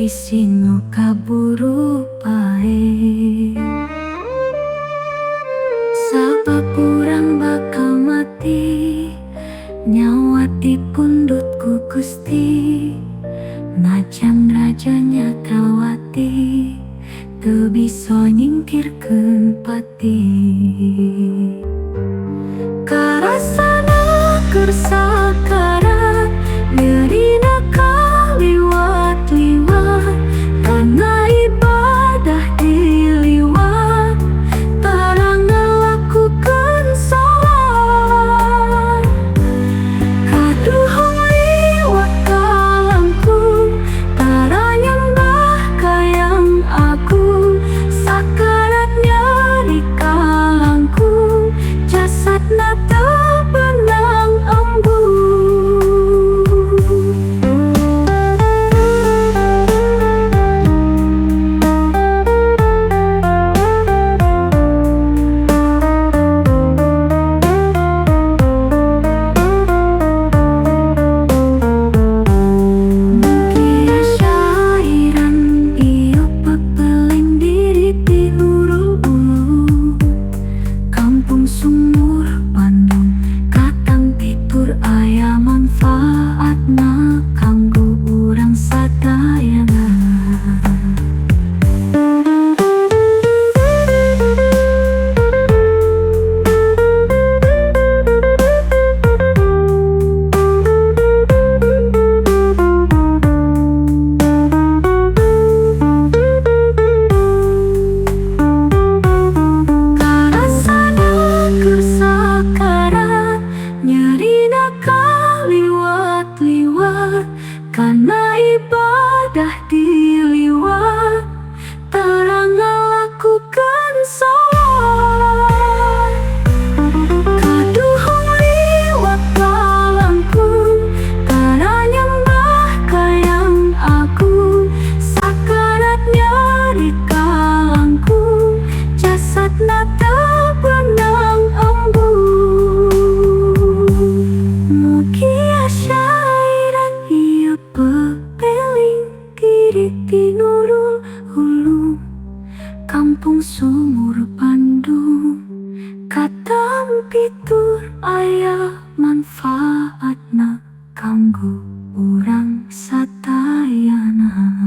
Pisinu kaburu pae, sabab urang bakal mati, nyawa dipundhutku Gusti. Najan rajanya kawati, teu bisa nyingkirkeun pati. Karasana keur sakarat, nyerina kaliwat-liwat, kana ibadah diliwat, tarang ngalakukeun salat. Kaduhung liwat kalangku, tara nyembah kayang aku, sakarat nyeri kalangku, jasadna teu benang embu. Mugia syairan ieu pepeling diri ti Nurul Ulu, Kampung Sumur Bandung. Katang pitur aya manfaatna kanggo urang sadayana. Karasana keur sakarat, nyerina kaliwat-liwat, kana ibadah diliwat, tarang ngalakukeun salat. Kaduhung liwat kalangku, tara nyembah kayang aku, sakarat nyeri kalangku, jasadna teu benang embu. Mugia syairan ieu pepeling diri ti Nurul Ulu, Kampung Sumur Bandung. Katang pitur aya manfaatna kanggo urang sadayana.